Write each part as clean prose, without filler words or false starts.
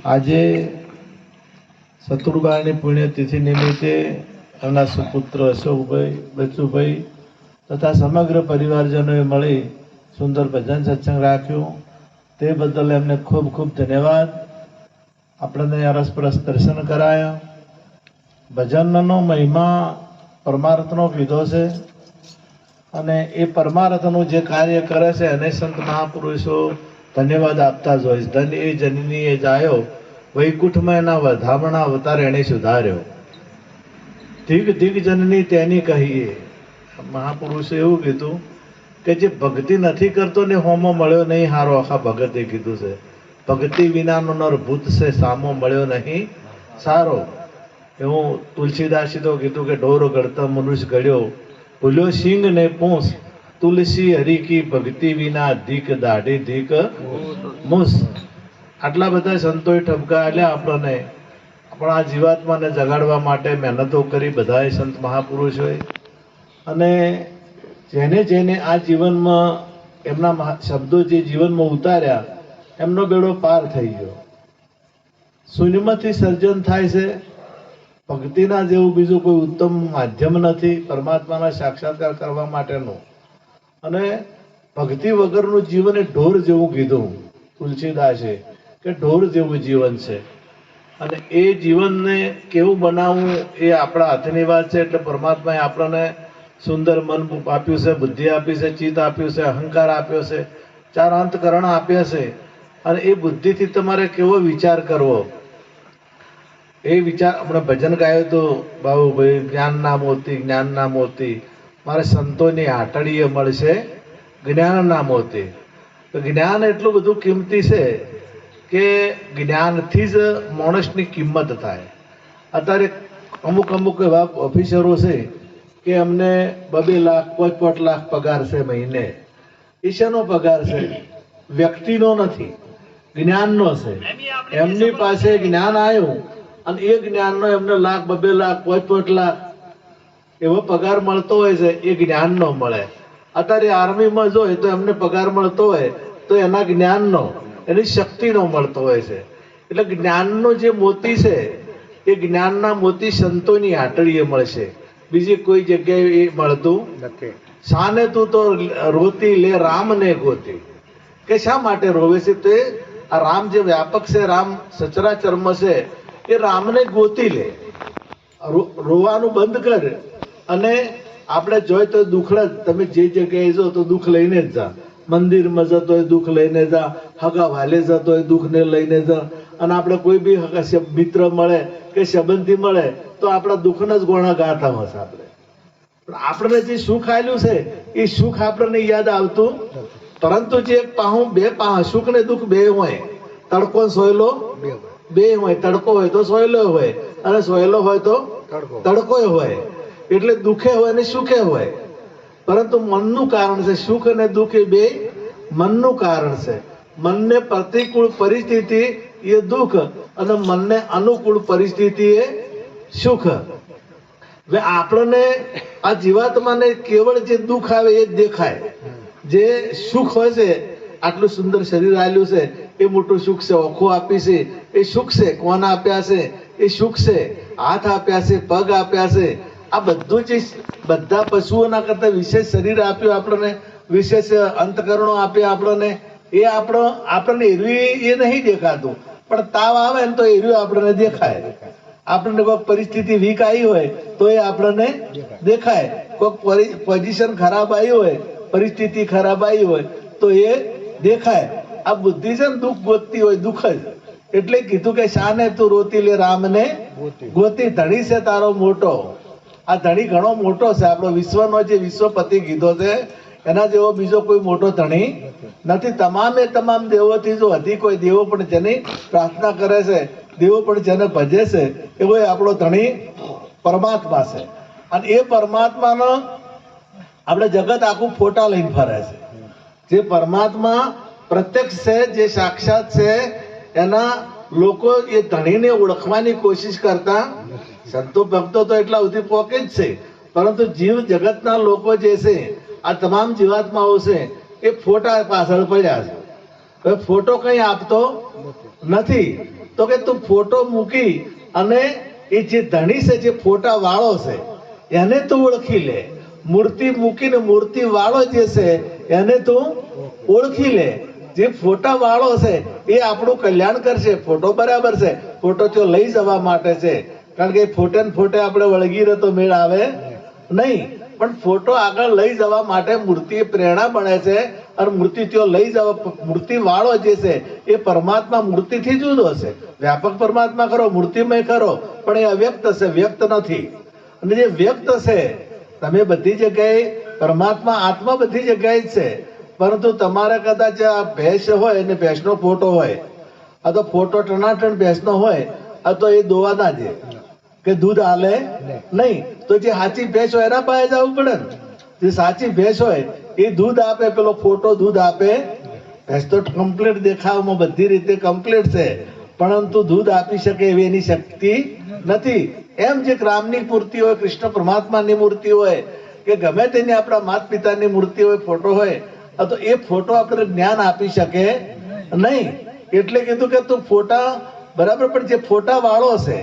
આજે સતુરબાની પુણ્યતિથિ નિમિત્તે એમના સુપુત્ર અશોકભાઈ, બચુભાઈ તથા સમગ્ર પરિવારજનોએ મળી સુંદર ભજન સત્સંગ રાખ્યું. તે બદલ એમને ખૂબ ખૂબ ધન્યવાદ. આપણને અરસપરસ દર્શન કરાયા. ભજનનો મહિમા પરમાર્થનો કીધો છે અને એ પરમાર્થનું જે કાર્ય કરે છે એને સંત મહાપુરુષો ધન્યવાદ આપતા જ હોય. ધન એ જનની એ જાયો, વૈકુંઠમાં એના વધામણા અવતાર એને સુધાર્યો. ધીગ ધીગ જનની તેની કહીએ. મહાપુરુષે એવું કીધું કે જે ભક્તિ નથી કરતો ને હોમો મળ્યો નહીં હારો. આખા ભગતે કીધું છે ભક્તિ વિનાનો નર ભૂત છે, સામો મળ્યો નહીં સારો. એવું તુલસીદાસે તો કીધું કે ઢોર ગળતા મનુષ્ય ગળ્યો, ભૂલ્યો સિંગ ને પૂંછ, તુલસી હરી કી ભક્તિ વિના ધીક દાઢી ધીક મૂસ. આટલા બધા સંતોએ ઠપકા આલ્યા આપણને, આપણા જીવાત્માને જગાડવા માટે મહેનતો કરી બધાએ સંત મહાપુરુષોએ. અને જેને જેને આ જીવનમાં એમના શબ્દો જે જીવનમાં ઉતાર્યા એમનો બેડો પાર થઈ ગયો. શૂન્યમાંથી સર્જન થાય છે. ભક્તિના જેવું બીજું કોઈ ઉત્તમ માધ્યમ નથી પરમાત્માના સાક્ષાત્કાર કરવા માટેનું. અને ભક્તિ વગરનું જીવન એ ઢોર જેવું કીધું તુલસીદાસે કે ઢોર જેવું જીવન છે. અને એ જીવનને કેવું બનાવવું એ આપણા હાથની વાત છે. એટલે પરમાત્માએ આપણને સુંદર મન આપ્યું છે, બુદ્ધિ આપી છે, ચિત્ત આપ્યું છે, અહંકાર આપ્યો છે, 4 અંતકરણ આપ્યા છે. અને એ બુદ્ધિથી તમારે કેવો વિચાર કરવો એ વિચાર. આપણે ભજન ગાયું તો બાબુભાઈ, જ્ઞાનના મોતી જ્ઞાનના મોતી, મારે સંતોની આટડીએ મળશે જ્ઞાનના મોતી. તો જ્ઞાન એટલું બધું કિંમતી છે કે જ્ઞાનથી જ માણસની કિંમત થાય. અત્યારે અમુક એવા ઓફિસરો છે કે અમને 2 લાખ 5 લાખ પગાર છે મહિને. એ શેનો પગાર છે? વ્યક્તિનો નથી, જ્ઞાનનો છે. એમની પાસે જ્ઞાન આવ્યું અને એ જ્ઞાનનો એમને 1 લાખ 2 લાખ 5 લાખ એવો પગાર મળતો હોય છે. એ જ્ઞાનનો મળે. અત્યારે આર્મીમાં જોઈએ તો એમને પગાર મળતો હોય તો એના જ્ઞાનનો, એની શક્તિનો મળતો હોય છે. એટલે જ્ઞાનનો જે મોતી છે એ જ્ઞાનના મોતી સંતોની હાટડીએ મળશે, બીજી કોઈ જગ્યાએ એ મળતું નથી. શાને તું તો રોતી લે રામને ગોતી. કે શા માટે રોવે છે? તે આ રામ જે વ્યાપક છે, રામ સચરાચરમાં છે, એ રામને ગોતી લે. રોવાનું બંધ કર. અને આપણે જોઈએ તો દુઃખડ, તમે જે જગ્યાએ જો તો દુઃખ લઈને જ જા. મંદિરમાં જતો હોય દુઃખ લઈને જા, હગા વાલે જતો હોય દુઃખને લઈને જા. અને આપણે કોઈ બી મિત્ર મળે કે સંબંધી મળે તો આપણા દુઃખના જ ગોણા ગાતા હશે. આપણે પણ આપણને જે સુખ આપ્યું છે એ સુખ આપણને યાદ આવતું. પરંતુ જે પાહું 2 પાહ, સુખ ને દુઃખ 2 હોય. તડકો સોયલો 2 હોય. તડકો હોય તો સોયલો હોય, અને સોયલો હોય તો તડકો હોય. એટલે દુઃખે હોય ને સુખે હોય. પરંતુ મનનું કારણ છે. સુખ અને દુઃખ એ 2 મનનું કારણ છે. મનને પ્રતિકૂળ પરિસ્થિતિ એ દુઃખ અને મનને અનુકૂળ પરિસ્થિતિ એ સુખ. હવે આપણને આ જીવાત્માને કેવળ જે દુઃખ આવે એ જ દેખાય. જે સુખ હોય છે, આટલું સુંદર શરીર આલ્યું છે એ મોટું સુખ છે. ઓખો આપી છે એ સુખ છે. કોણ આપ્યા છે એ સુખ છે. હાથ આપ્યા છે, પગ આપ્યા છે. આ બધું જે બધા પશુઓના કરતા વિશેષ શરીર આપ્યું આપણને, વિશેષ અંતકરણો આપ્યા આપણને, એ આપણને એરવી એ નહીં દેખાતું. પણ તાવ આવે ને તો એરવી આપણને દેખાય. આપણને કોઈક પરિસ્થિતિ વીક આવી હોય તો એ આપણને દેખાય. કોઈક પોઝિશન ખરાબ આવી હોય, પરિસ્થિતિ ખરાબ આવી હોય તો એ દેખાય. આ બુદ્ધિ છે ને દુઃખ ગોતતી હોય, દુઃખ જ. એટલે કીધું કે શાને તું રોતી લે રામને ગોતી. ધણી છે તારો મોટો. આ ધણી ઘણો મોટો છે. આપણો વિશ્વનો જે વિશ્વપતિ કીધો છે એના જેવો બીજો કોઈ મોટો ધણી નથી. તમામે તમામ દેવોથી જો હતી કોઈ દેવો પણ જેની પ્રાર્થના કરે છે, દેવો પણ જેને ભજે છે, એવો આપણો ધણી પરમાત્મા છે. અને એ પરમાત્માનો આપણે જગત આખું ફોટા લઈને ફરે છે. જે પરમાત્મા પ્રત્યક્ષ છે, જે સાક્ષાત છે, એના લોકો એ ધણીને ઓળખવાની કોશિશ કરતા. સંતો ભક્તો તો એટલા સુધી પહોંચે જ છે, પરંતુ જીવ જગતના લોકો જે છે, આ તમામ જીવાત્માઓ છે, એ ફોટા પાછળ પડ્યા છે. હવે ફોટો કંઈ આપતો નથી. તો કે તું ફોટો મૂકી અને એ જે ધણી છે, જે ફોટા વાળો છે, એને તું ઓળખી લે. મૂર્તિ મૂકીને મૂર્તિ વાળો જે છે એને તું ઓળખી લે. જે ફોટા વાળો છે એ આપણું કલ્યાણ કરશે. ફોટો બરાબર છે, ફોટો તો લઈ જવા માટે છે, કારણ કે ફોટે ને ફોટે આપણે વળગી રહે તો મેળ આવે નહીં. પણ ફોટો આગળ લઈ જવા માટે મૂર્તિ પ્રેરણા બને છે. અને મૂર્તિ ત્યાં લઈ જવા, મૂર્તિ વાળો જે છે એ પરમાત્મા મૂર્તિથી જુદો છે. વ્યાપક પરમાત્મા ખરો, મૂર્તિમય ખરો, પણ એ અવ્યક્ત છે, વ્યક્ત નથી. અને જે વ્યક્ત છે, તમે બધી જગ્યાએ પરમાત્મા આત્મા બધી જગ્યાએ જ છે, પરંતુ તમારે કદાચ આ ભેંસ હોય ને ભેંસનો ફોટો હોય, આ તો ફોટો ટનાટણ ભેંસનો હોય, આ તો એ દોવા ના દે કે દૂધ હાલે નહીં. તો જે સાચી ભેંસ હોય એના પાસે જવું પડે ને. જે સાચી ભેંસ હોય એ દૂધ આપે, પેલો ફોટો દૂધ આપે. ભેંસ તો કમ્પ્લીટ દેખાવમાં બધી રીતે કમ્પ્લીટ છે, પરંતુ દૂધ આપી શકે એવી એની શક્તિ નથી. એમ જે રામની મૂર્તિ હોય, કૃષ્ણ પરમાત્માની મૂર્તિ હોય, કે ગમે તેની આપણા માતા પિતાની મૂર્તિ હોય, ફોટો હોય, તો એ ફોટો આપણે જ્ઞાન આપી શકે નહીં. એટલે કીધું કે તું ફોટા બરાબર, પણ જે ફોટા વાળો છે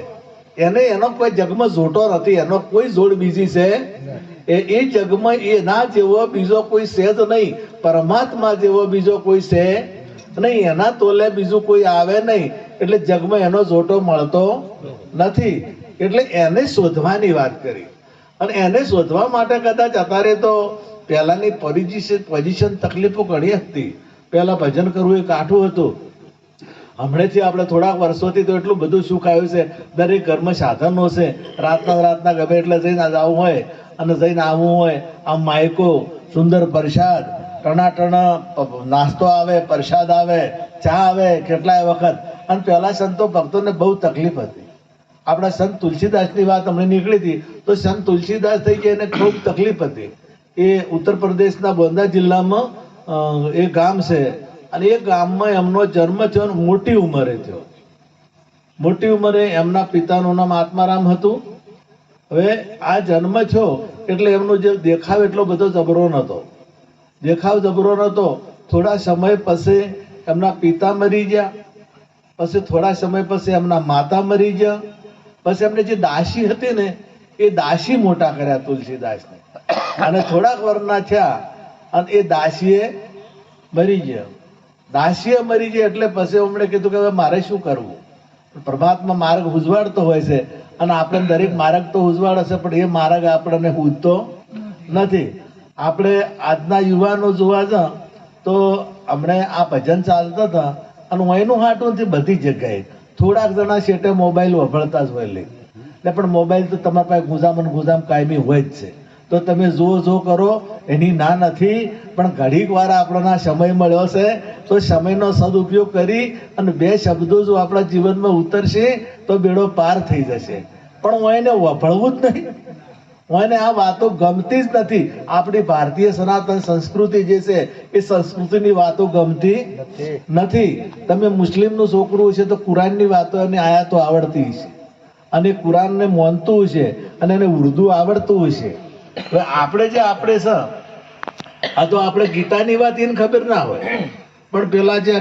એને એનો કોઈ જગમાં જોટો નથી, એનો કોઈ જોડ બીજી છે એ જગમાં એના જેવો બીજો કોઈ છે જ નહીં. પરમાત્મા જેવો બીજો કોઈ છે નહીં, એના તોલે બીજું કોઈ આવે નહીં. એટલે જગમાં એનો જોટો મળતો નથી. એટલે એને શોધવાની વાત કરી. અને એને શોધવા માટે કદાચ અત્યારે તો પહેલાની પોઝિશન તકલીફો ઘણી હતી. પહેલા ભજન કરવું એ કાઠું હતું. હમણાંથી આપણે થોડાક વર્ષોથી તો એટલું બધું સુખ આવ્યું છે. દરેક ઘરમાં સાધનો છે. રાતના ગમે એટલે જઈને આવવું હોય અને જઈને આવવું હોય, આમ માયકો, સુંદર પ્રસાદ, ટણાટણ નાસ્તો આવે, પ્રસાદ આવે, ચા આવે કેટલાય વખત. અને પહેલા સંતો ભક્તોને બહુ તકલીફ હતી. આપણા સંત તુલસીદાસની વાત હમણાં નીકળી હતી, તો સંત તુલસીદાસ થઈ ગયા, એને ખૂબ તકલીફ હતી. એ ઉત્તર પ્રદેશના ગોંડા જિલ્લામાં એ ગામ છે, અને એ ગામમાં એમનો જન્મ થયો, મોટી ઉંમરે થયો. મોટી ઉંમરે એમના પિતાનું નામ આત્મારામ હતું. હવે આ જન્મ થયો એટલે એમનો જે દેખાવ એટલો બધો જબરો નહોતો. દેખાવ જબરો નહોતો. થોડા સમય પછી એમના પિતા મરી ગયા. પછી થોડા સમય પછી એમના માતા મરી ગયા. પછી એમને જે દાસી હતી ને એ દાસી મોટા કર્યા તુલસીદાસને. અને થોડાક વર્ષના થયા અને એ દાસીએ મરી ગયા. દાસીએ મરી ગયા એટલે પછી એમણે કીધું કે હવે મારે શું કરવું. પરમાત્મા માર્ગ ઉજવાડતો હોય છે, અને આપણે દરેક માર્ગ તો ઉજવાડે છે, પણ એ માર્ગ આપણને ઉજતો નથી. આપણે આજના યુવાનો જોવા જ તો હમણે આ ભજન ચાલતા હતા, અને હું એનું હાટું બધી જગ્યાએ થોડાક જણા શેટે મોબાઈલ વપરાતા જ હોય લે. પણ મોબાઈલ તો તમારા પાસે ગુજામ કાયમી હોય જ છે. તો તમે જો કરો એની ના નથી, પણ ઘડીક વાર આપણને સમય મળ્યો છે, તો સમયનો સદુપયોગ કરી અને બે શબ્દો જો આપણા જીવનમાં ઉતરશે તો બેડો પાર થઈ જશે. પણ હું એને વભળવું જ નહીં. હું એને આ વાતો ગમતી જ નથી. આપણી ભારતીય સનાતન સંસ્કૃતિ જે છે એ સંસ્કૃતિની વાતો ગમતી નથી. તમે મુસ્લિમનું છોકરું છે તો કુરાનની વાતો એને આયાતો આવડતી છે, અને કુરાનને માનતું છે, અને એને ઉર્દુ આવડતું છે. હવે આપણે છે આ તો આપણે ગીતાની વાત એને ખબર ના હોય, પણ પેલા જે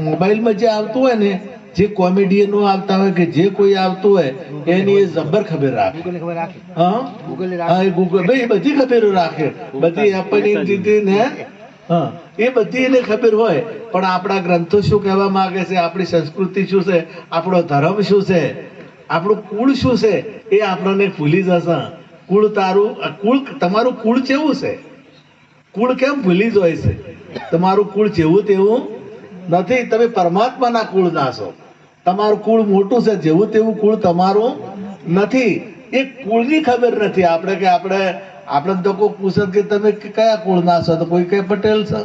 મોબાઈલમાં જે આવતું હોય ને, જે કોમેડિયનો આવતા હોય કે જે કોઈ આવતું હોય એની એ જબર ખબર રાખે. હા, ગૂગલ ભાઈ બધી ખબર રાખે, બધી આપણને એ બધી એને ખબર હોય. પણ આપણા ગ્રંથો શું કહેવા માંગે છે, આપણી સંસ્કૃતિ શું છે, આપણો ધર્મ શું છે, આપણું કુળ શું છે, એ આપણને ભૂલી જશે. કુળ તમારું કુળ કેવું છે, કુળ કેમ ભૂલી જાય છે? તમારું કુળ જેવું તેવું નથી. તમે પરમાત્માના કુળ ના છો. તમારું કુળ મોટું છે, જેવું તેવું કુળ તમારું નથી. એ કુળની ખબર નથી. આપણે તો કોઈ પૂછે કે તમે કયા કુળ ના છો, તો કોઈ કહે પટેલ છે,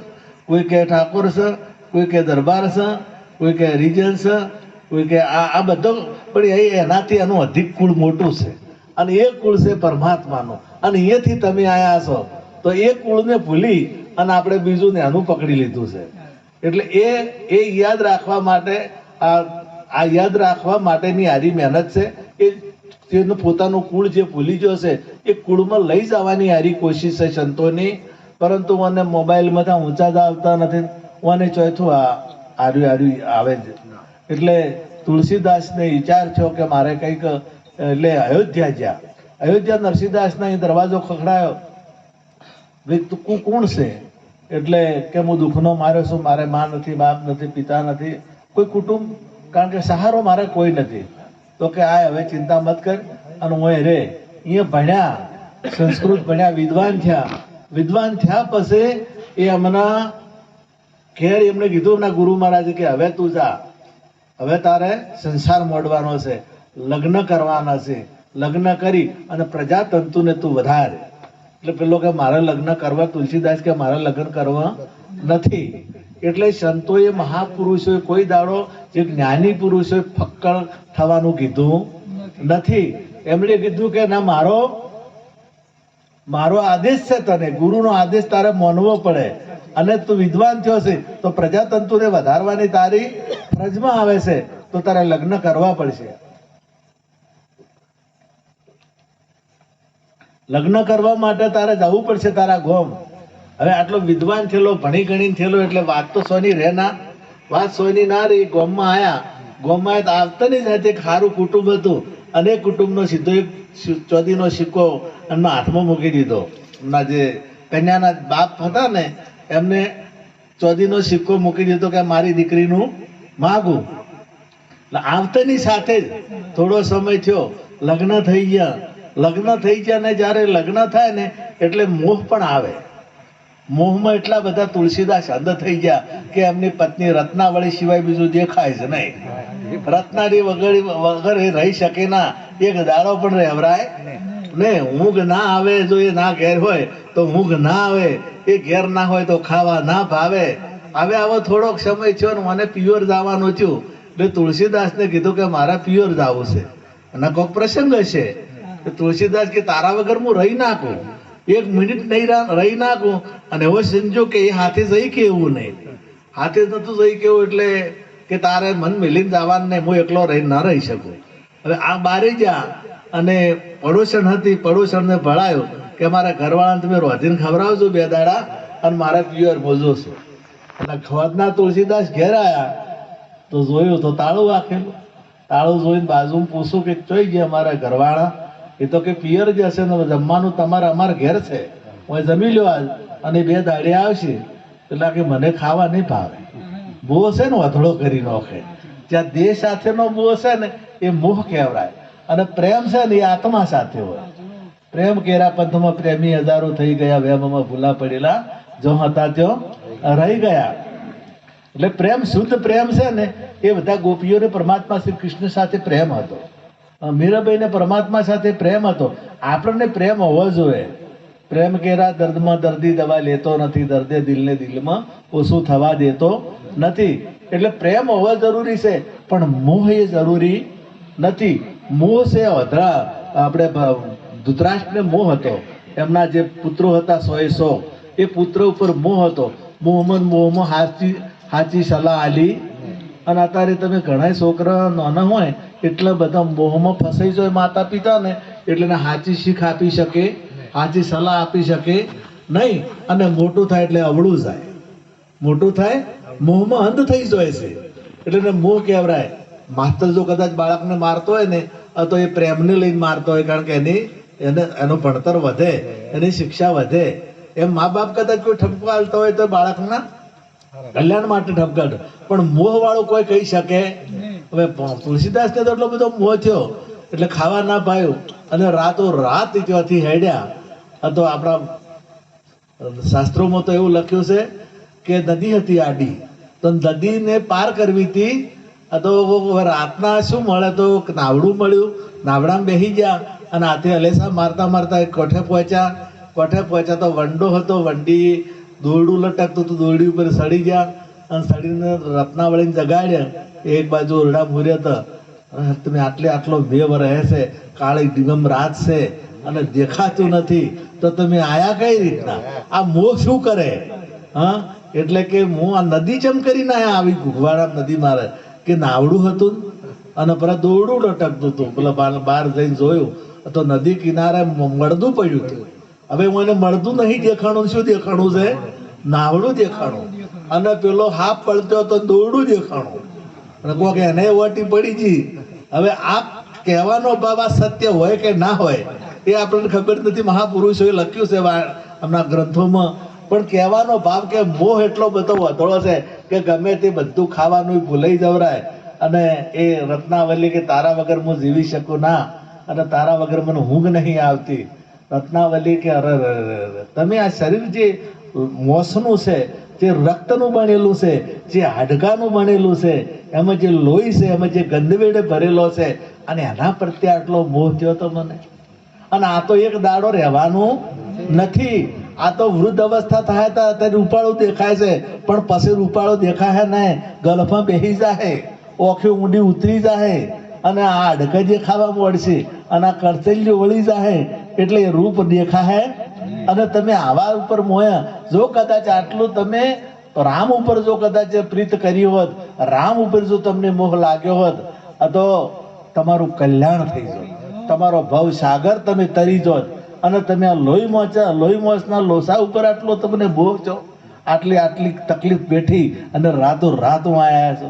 કોઈ કહે ઠાકોર છે, કોઈ કહે દરબાર છે, કોઈ કહે હરિજન છે, કોઈ કહે આ બધો. પણ એનાથી એનું અધિક કુળ મોટું છે, અને એ કુળ છે પરમાત્માનું. અને અહીંયાથી તમે આયા છો તો એ કુળને ભૂલી અને આપણે બીજું નાનું પકડી લીધું છે. એટલે એ યાદ રાખવા માટે આ યાદ રાખવા માટેની હારી મહેનત છે. એ જેનું પોતાનું કુળ જે ભૂલી ગયો છે એ કુળમાં લઈ જવાની હારી કોશિશ છે સંતોની. પરંતુ મને મોબાઈલમાં ઊંચા જ આવતા નથી. મને ચોથું આર્યું આવે છે. એટલે તુલસીદાસને વિચાર થયો કે મારે કંઈક, એટલે અયોધ્યા જ્યાં અયોધ્યા નરસિંહદાસના એ દરવાજો ખખડાયો, ભાઈ તું કોણ છે? એટલે કે હું દુઃખનો માર્યો છું, મારે માં નથી, બાપ નથી, પિતા નથી, કોઈ કુટુંબ, કારણ કે સહારો મારે કોઈ નથી. તો કે આ હવે ચિંતા મત કર. અને હું રે અહીંયા ભણ્યા, સંસ્કૃત ભણ્યા, વિદ્વાન થયા પછી એ હમણાં ઘેર એમને કીધું એમના ગુરુ મહારાજે કે હવે તું જા, હવે તારે સંસાર મોડવાનો છે, લગ્ન કરવાના છે, લગ્ન કરી અને પ્રજાતંતુને તું વધાર. એટલે પેલો કે મારે લગ્ન કરવા, તુલસીદાસ કે મારે લગ્ન કરવા નથી. એટલે સંતોએ, મહાપુરુષોએ કોઈ દાડો જે જ્ઞાની પુરુષોએ ફક્કડ થવાનું કીધું નથી. એમણે કીધું કે ના, મારો આદેશ છે, તને ગુરુનો આદેશ તારે માનવો પડે, અને તું વિદ્વાન થયો છે તો પ્રજાતંતુને વધારવાની તારી ફરજમાં આવે છે, તો તારે લગ્ન કરવા પડશે. લગ્ન કરવા માટે તારે જવું પડશે તારા ગોમ. હવે આટલો વિદ્વાન થયેલો, ભણી ગણી થયેલો, એટલે વાત તો સોની રહે ના, વાત સોની ના રહી. ગોમમાં આવ્યા, ગોમમાં આવતા ની સાથે ખારું કુટુંબ હતું, અને કુટુંબનો સીધો એક ચોદીનો સિક્કો એમના હાથમાં મૂકી દીધો. એમના જે કન્યાના બાપ હતા ને, એમને ચોદીનો સિક્કો મૂકી દીધો કે મારી દીકરીનું માગું. આવતાની સાથે જ થોડો સમય થયો, લગ્ન થઈ ગયા. લગ્ન થઈ ગયા ને જ્યારે લગ્ન થાય ને એટલે મોહ પણ આવે. મોહમાં એટલા બધા તુલસીદાસ અંધ થઈ ગયા કે એમની પત્ની રત્નાવળી સિવાય બીજું દેખાય જ નહીં. રત્નાની વગર એ રહી શકે ના, એક દાડો પણ રહેવરાય ને. ઊંઘ ના આવે, જો એ ના ઘેર હોય તો ઊંઘ ના આવે, એ ઘેર ના હોય તો ખાવા ના ભાવે. હવે આવો થોડોક સમય થયો ને મને પિયોર જવાનું થયું, એટલે તુલસીદાસને કીધું કે મારા પિયોર જવું છે. અને કોઈક પ્રસંગ હશે. તુલસીદાસ કે તારા વગર હું રહી નાખું, એક મિનિટ નહીં રહી નાખું. અને એવો સંજોગ કે એ હાથે જઈ કે એવું નહીં, હાથે નતું જઈ કેવું, એટલે કે તારે મન મિલીને જવાનું નહીં, હું એકલો રહી ના રહી શકું. હવે આ બારે જા, અને પડોશણ હતી, પડોશણને ભળાયો કે મારા ઘરવાળાને તમે રોધીને ખવડાવજો 2 દાડા, અને મારા પિયર મોજો છું. અને ખવડના તુલસીદાસ ઘેર આવ્યા તો જોયું તો તાળું રાખેલું. તાળું જોઈને બાજુમાં પૂછું કે ચોઈ ગયા મારા ઘરવાળા? એ તો કે પિયર જ હશે ને, જમવાનું તમારે અમારા ઘેર છે, હું જમી લ્યો આજ, અને 2 દાડે આવશે. એટલે કે મને ખાવા નહીં ભાવે. મોહ છે ને વધડો કરી નાખે. જ્યાં દેહ સાથેનો મોહ છે ને એ મોહ કહેવાય, અને પ્રેમ છે ને એ આત્મા સાથે હોય. પ્રેમ કેરા પંથમાં પ્રેમી હજારો થઈ ગયા, વહેમમાં ભૂલા પડેલા જો હતા ત્યો રહી ગયા. એટલે પ્રેમ, શુદ્ધ પ્રેમ છે ને એ બધા ગોપીઓને પરમાત્મા શ્રી કૃષ્ણ સાથે પ્રેમ હતો, મીરાબાઈને પરમાત્મા સાથે પ્રેમ હતો. આપણને પ્રેમ હોવો જોઈએ. પ્રેમ કેરા દર્દમાં દર્દી દવા લેતો નથી, દર્દે દિલને દિલમાં ઓછું થવા દેતો નથી. એટલે પ્રેમ હોવો જરૂરી છે, પણ મોહ એ જરૂરી નથી. મોહ છે અધરા, આપણે ધૃતરાષ્ટ્રને મોહ હતો, એમના જે પુત્રો હતા 100 એ પુત્ર ઉપર મોહ હતો. મોહમાં હાચી સલાહ આલી. અને અત્યારે તમે ઘણા છોકરા નાના હોય એટલા બધા મોહમાં ફસાઈ જાય માતા પિતા ને, એટલે સાચી શીખ આપી શકે, સાચી સલાહ આપી શકે નહીં. અને મોટું થાય એટલે અવળું જાય, મોટું થાય મોહમાં અંધ થઈ જાય છે. એટલે મોહ કહેવાય. માસ્તર જો કદાચ બાળકને મારતો હોય ને તો એ પ્રેમને લઈને મારતો હોય, કારણ કે એનું ભણતર વધે, એની શિક્ષા વધે. એમ મા બાપ કદાચ કોઈ ઠપકો હાલતો હોય તો બાળકના કલ્યાણ માટે ઠપકાટ, પણ મોહ વાળું કોઈ કહી શકે. હવે તુલસીદાસ ને તો એટલો બધો મોહ થયો એટલે ખાવા ના પાયું, અને રાતો રાત ત્યાંથી હેડ્યા. તો આપણા શાસ્ત્રોમાં તો એવું લખ્યું છે કે નદી હતી આડી, તો નદીને પાર કરવી હતી. તો રાતના શું મળે, તો નાવડું મળ્યું, નાવડામાં બેસી ગયા, અને હાથે હલેસા મારતા મારતા કોઠે પહોંચ્યા તો વંડો હતો, વંડી દોરડું લટકતું હતું, દોરડી ઉપર સડી ગયા, અને સડીને રત્નાવળીને જગાડ્યા. એક બાજુ ઓરડા મૂર્યા હતા, તમે આટલો વેવ રહે છે, કાળી દિગમ રાત છે અને દેખાતું નથી, તો તમે આયા કઈ રીતના? આ મોહ શું કરે? હા, એટલે કે હું આ નદી ચમ કરીને આયા, આવી ઘુઘવાડા નદી મારે કે નાવડું હતું અને પેલા દોરડું લટકતું હતું. પેલા બહાર જઈને જોયું તો નદી કિનારે મળદું પડ્યું હતું. હવે હું એને મળદું નહીં દેખાણું, શું દેખાણું છે? નાવડું દેખાણું. અને પેલો હાફ પલટ્યો તો દોરડું દેખાણું. અને કોક એને ઓટી પડી જી. હવે આ કહેવાનો ભાવ આ સત્ય હોય કે ના હોય એ આપણને ખબર નથી. મહાપુરુષોએ લખ્યું છે હમણાં ગ્રંથોમાં, પણ કહેવાનો ભાવ કે મોહ એટલો બધો વધોળો છે કે ગમે તે બધું ખાવાનું ભૂલાઈ જવરાય, અને એ રત્નાવલી કે તારા વગર હું જીવી શકું ના, અને તારા વગર મને ઊંઘ નહીં આવતી. રત્નાવલી કે અરે તમે આ શરીર જે મોસનું છે, જે રક્તનું બનેલું છે, જે હાડકાનું બનેલું છે, એમાં જે લોહી છે, એમાં જે ગંદવેડે ભરેલો છે, અને એના પ્રત્યે આટલો મોહ થયો તો મને. અને આ તો એક દાડો રહેવાનું નથી. આ તો વૃદ્ધ અવસ્થા થાય તો અત્યારે રૂપાળું દેખાય છે, પણ પછી રૂપાળો દેખાય નહીં, ગલ્ફમાં બેસી જાય, ઓખી ઊંડી ઉતરી જાય, અને આ હાડકા જે ખાવા મળશે, અને આ કરચલીઓ વળી જાય, એટલે એ રૂપ દેખાય. અને તમે આવા ઉપર મોયા, જો કદાચ આટલું તમે રામ ઉપર જો કદાચ પ્રીત કર્યું હોત, રામ ઉપર જો તમને મોહ લાગ્યો હોત, તો તમારું કલ્યાણ થઈ જાય, તમારો ભવ સાગર તમે તરી જોત. અને તમે આ લોહી મોચના લોસા ઉપર આટલો તમને મોહ છો, આટલી આટલી તકલીફ બેઠી અને રાતો રાત આવ્યા છો.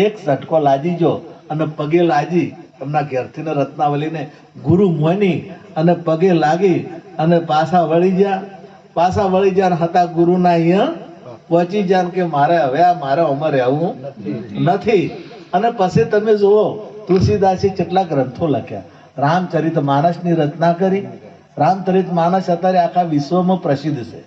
એક ઝટકો લાજી જો અને પગે લાજી, એમના ઘેરથી ને રત્નાવલીને ગુરુ મોની અને પગે લાગી અને પાછા વળી ગયા હતા ગુરુના અહીંયા પહોંચી જાય કે મારે હવે આ મારે અમર રહેવું નથી. અને પછી તમે જુઓ તુલસીદાસે કેટલા ગ્રંથો લખ્યા, રામચરિત માનસની રચના કરી. રામચરિત માનસ અત્યારે આખા વિશ્વમાં પ્રસિદ્ધ છે,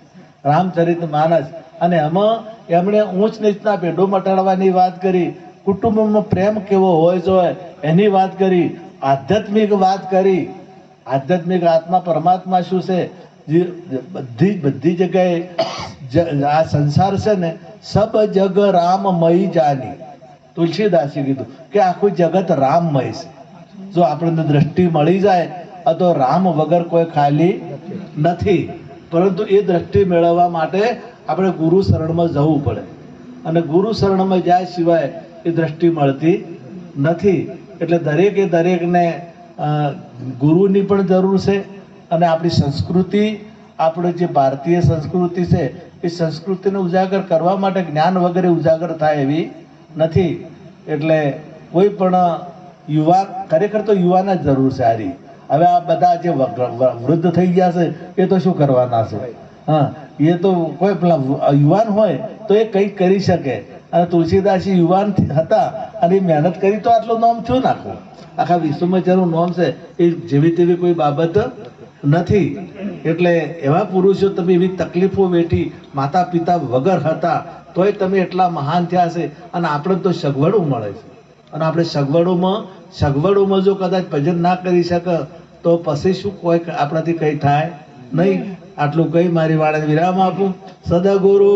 રામચરિત માનસ. અને એમાં એમણે ઊંચ નીચના ભેડો મટાડવાની વાત કરી, કુટુંબમાં પ્રેમ કેવો હોય જોઈએ એની વાત કરી, આધ્યાત્મિક વાત કરી, આધ્યાત્મિક આત્મા પરમાત્મા શું છે, બધી જગ્યાએ આ સંસાર છે ને, સબ જગ રામમય જાની. તુલસીદાસે કીધું કે આખું જગત રામમય છે. જો આપણને દ્રષ્ટિ મળી જાય તો રામ વગર કોઈ ખાલી નથી. પરંતુ એ દ્રષ્ટિ મેળવવા માટે આપણે ગુરુ શરણમાં જવું પડે, અને ગુરુ શરણમાં જાય સિવાય એ દ્રષ્ટિ મળતી નથી. એટલે દરેકને ગુરુની પણ જરૂર છે. અને આપણી સંસ્કૃતિ, આપણે જે ભારતીય સંસ્કૃતિ છે, એ સંસ્કૃતિને ઉજાગર કરવા માટે જ્ઞાન વગેરે ઉજાગર થાય એવી નથી. એટલે કોઈ પણ યુવાન, ખરેખર તો યુવાન જ જરૂર છે હારી. હવે આ બધા જે વૃદ્ધ થઈ ગયા છે એ તો શું કરવાના છે? હા, એ તો કોઈ પેલા યુવાન હોય તો એ કંઈક કરી શકે. અને તુલસીદાસજી યુવાન હતા અને એ મહેનત કરી તો આટલું નામ થયું નાખવું. આખા વિશ્વમાં જેનું નામ છે એ જેવી તેવી કોઈ બાબત નથી. એટલે એવા પુરુષો તમે એવી તકલીફો વેઠી, માતા પિતા વગર હતા તોય તમે એટલા મહાન થયા છે. અને આપણે તો સગવડું મળે છે, અને આપણે સગવડોમાં જો કદાચ ભજન ના કરી શકે તો પછી શું કોઈ આપણાથી કંઈ થાય નહીં. આટલું કઈ મારી વાળાને વિરામ આપું. સદગુરુ